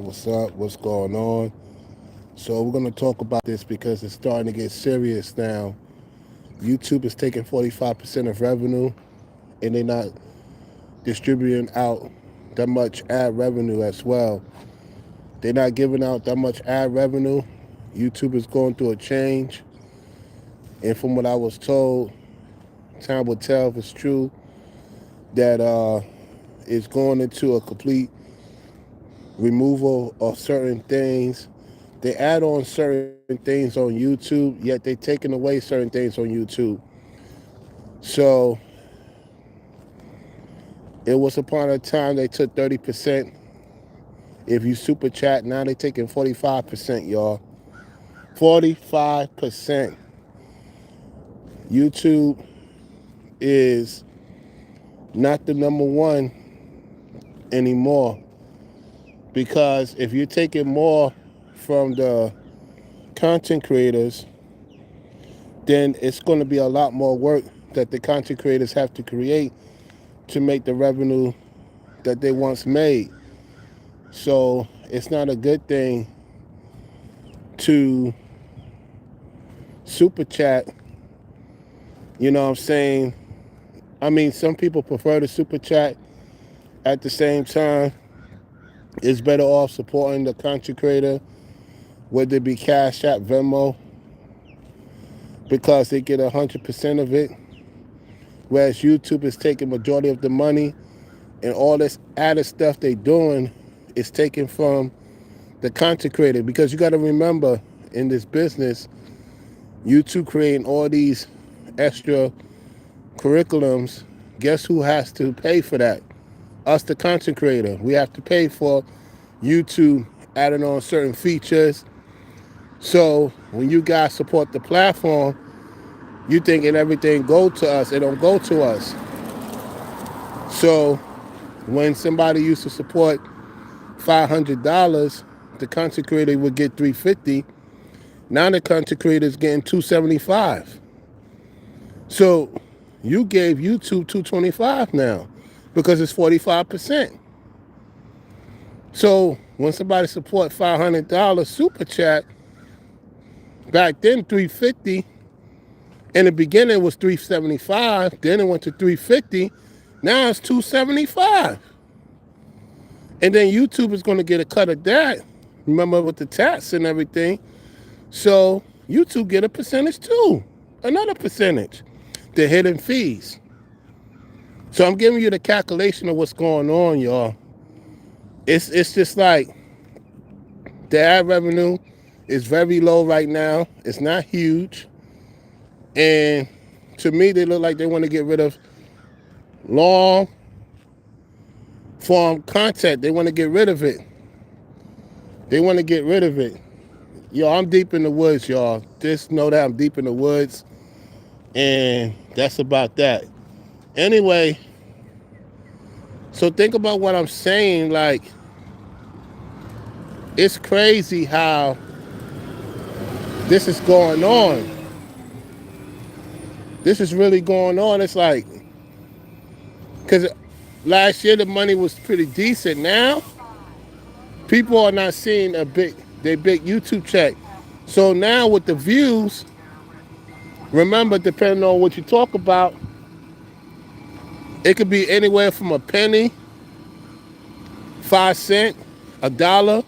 what's up, what's going on. So we're going to talk about this because it's starting to get serious now. YouTube is taking 45% of revenue and they're not distributing out that much ad revenue as well. They're not giving out that much ad revenue. YouTube is going through a change. And from what I was told, time will tell if it's true that it's going into a complete removal of certain things. They add on certain things on YouTube, yet they taking away certain things on YouTube. So it was upon a time they took 30%. If you super chat, now they taking 45%, y'all. 45%. YouTube is not the number one anymore because if you're taking more from the content creators, then it's going to be a lot more work that the content creators have to create to make the revenue that they once made. So it's not a good thing to super chat. You know what I'm saying? I mean, some people prefer to super chat. At the same time, it's better off supporting the content creator, whether it be Cash App, Venmo, because they get 100% of it. Whereas YouTube is taking majority of the money, and all this added stuff they doing is taken from the content creator. Because you got to remember, in this business, YouTube creating all these extra curriculums. Guess who has to pay for that? Us, the content creator. We have to pay for YouTube adding on certain features. So when you guys support the platform, you thinking everything go to us. It don't go to us. So when somebody used to support $500, the content creator would get $350. Now the content creator is getting $275. So you gave YouTube $225 now because it's 45%. So when somebody support $500 super chat, back then $350. In the beginning it was $375. Then it went to $350. Now it's $275. And then YouTube is going to get a cut of that. Remember with the tax and everything. So YouTube get a percentage too. Another percentage. The hidden fees. So I'm giving you the calculation of what's going on, y'all. It's just like the ad revenue is very low right now. It's not huge. And to me, they look like they want to get rid of long form content. They want to get rid of it. They want to get rid of it. Yo, I'm deep in the woods, y'all. Just know that I'm deep in the woods. And that's about that. Anyway, so think about what I'm saying. Like, it's crazy how this is going on. This is really going on. It's like, because last year the money was pretty decent. Now, people are not seeing their big YouTube check. So now with the views, remember, depending on what you talk about, it could be anywhere from a penny, 5 cents, $1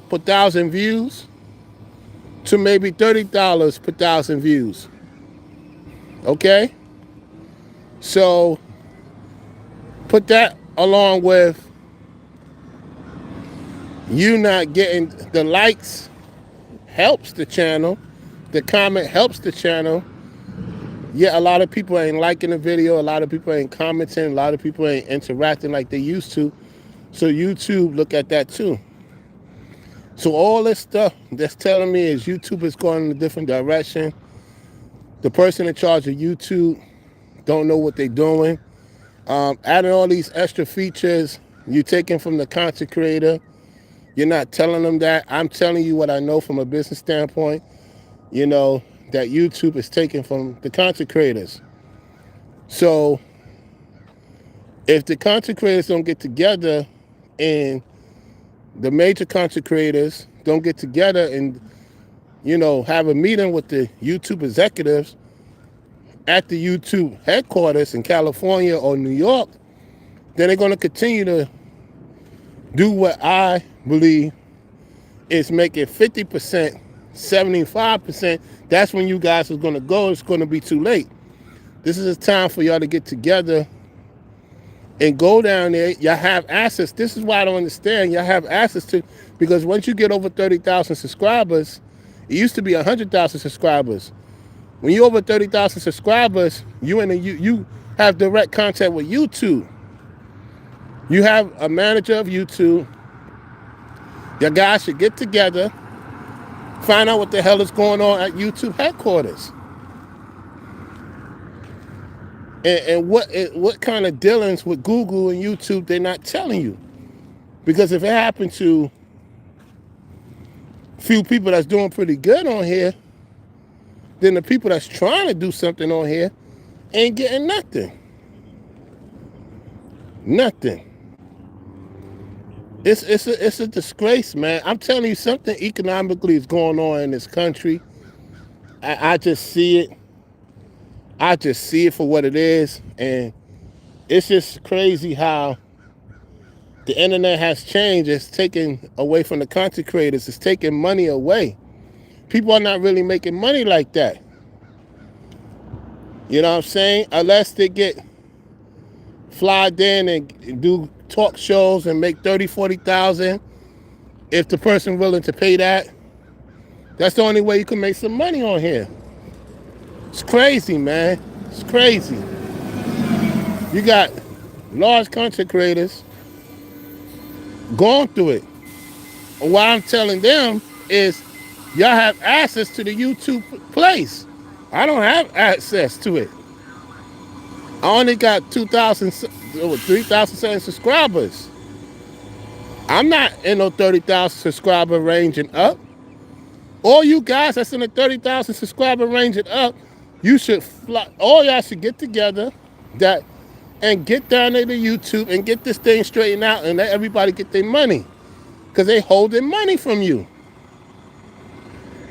per thousand views, to maybe $30 per thousand views. Okay? So put that along with you not getting the likes helps the channel. The comment helps the channel. Yeah, a lot of people ain't liking the video. A lot of people ain't commenting. A lot of people ain't interacting like they used to. So YouTube look at that too. So all this stuff that's telling me is YouTube is going in a different direction. The person in charge of YouTube don't know what they're doing. Adding all these extra features, you taking from the content creator. You're not telling them that. I'm telling you what I know from a business standpoint. You know, that YouTube is taking from the content creators. So if the content creators don't get together and the major content creators don't get together and, have a meeting with the YouTube executives at the YouTube headquarters in California or New York, then they're going to continue to do what I believe is making 50%, 75%. That's when you guys are going to go. It's going to be too late. This is a time for y'all to get together and go down there. Y'all have access. This is why I don't understand. Y'all have access to, because once you get over 30,000 subscribers, it used to be 100,000 subscribers. When you're over 30,000 subscribers, you have direct contact with YouTube. You have a manager of YouTube. Your guys should get together, find out what the hell is going on at YouTube headquarters. And what kind of dealings with Google and YouTube they're not telling you. Because if it happened to a few people that's doing pretty good on here, then the people that's trying to do something on here ain't getting nothing. Nothing. It's a disgrace, man. I'm telling you, something economically is going on in this country. I just see it. I just see it for what it is. And it's just crazy how the internet has changed. It's taken away from the content creators. It's taking money away. People are not really making money like that. You know what I'm saying? Unless they get flyed in and do talk shows and make 30, 40,000. If the person willing to pay that, that's the only way you can make some money on here. It's crazy, man. It's crazy. You got large content creators going through it. What I'm telling them is, y'all have access to the YouTube place. I don't have access to it. I only got 2,000 or 3,000 subscribers. I'm not in no 30,000 subscriber range and up. All you guys that's in the 30,000 subscriber range and up, you should all y'all should get together and get down there to YouTube and get this thing straightened out and let everybody get their money. Because they holding money from you.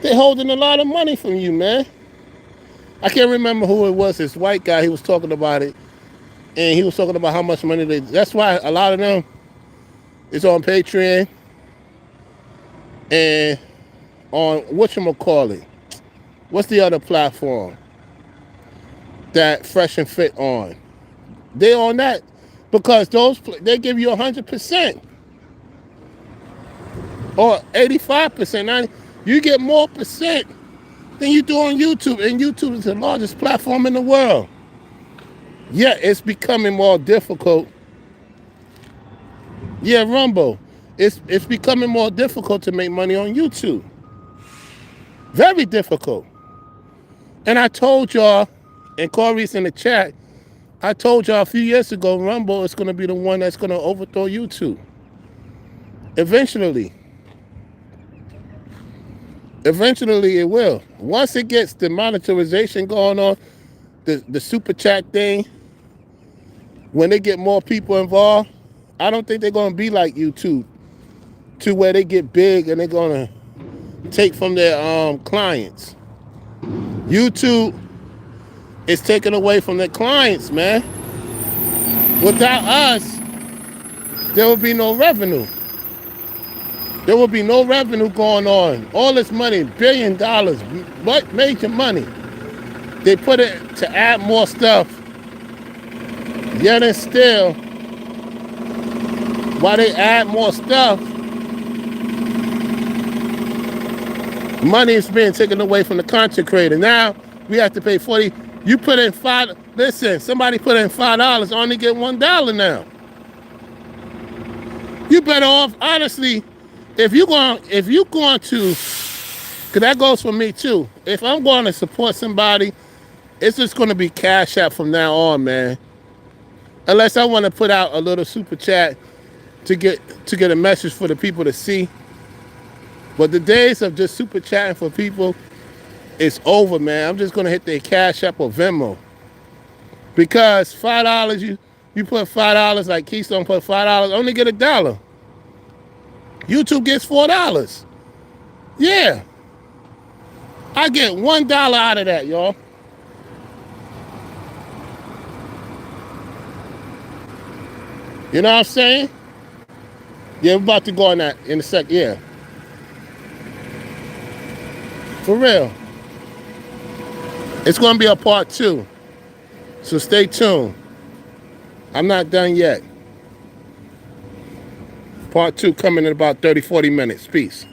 They holding a lot of money from you, man. I can't remember who it was, this white guy, he was talking about it. And he was talking about how much money that's why a lot of them is on Patreon and on whatchamacallit. What's the other platform that Fresh and Fit on? They on that because they give you 100% or 85%. Now, you get more percent than you do on YouTube, and YouTube is the largest platform in the world. Yeah, it's becoming more difficult. Yeah, Rumble. It's becoming more difficult to make money on YouTube. Very difficult. And I told y'all, and Corey's in the chat, I told y'all a few years ago, Rumble is going to be the one that's going to overthrow YouTube. Eventually. Eventually it will. Once it gets the monetization going on, the super chat thing, when they get more people involved, I don't think they're going to be like YouTube, to where they get big and they're going to take from their clients. YouTube is taking away from their clients, man. Without us, there will be no revenue. There will be no revenue going on. All this money, $1 billion, major money. They put it to add more stuff. Yet and still, while they add more stuff, money is being taken away from the content creator. Now, we have to pay 40. You put in $5. Listen, somebody put in $5, only get $1 now. You better off, honestly, if you're going to, because that goes for me too. If I'm going to support somebody, it's just going to be Cash App from now on, man. Unless I want to put out a little super chat to get a message for the people to see. But the days of just super chatting for people is over, man. I'm just going to hit their Cash App or Venmo. Because $5, you put $5, like Keystone put $5, only get $1. YouTube gets $4. Yeah. I get $1 out of that, y'all. You know what I'm saying? Yeah, we're about to go on that in a sec. Yeah. For real. It's going to be a part 2. So stay tuned. I'm not done yet. Part 2 coming in about 30, 40 minutes. Peace.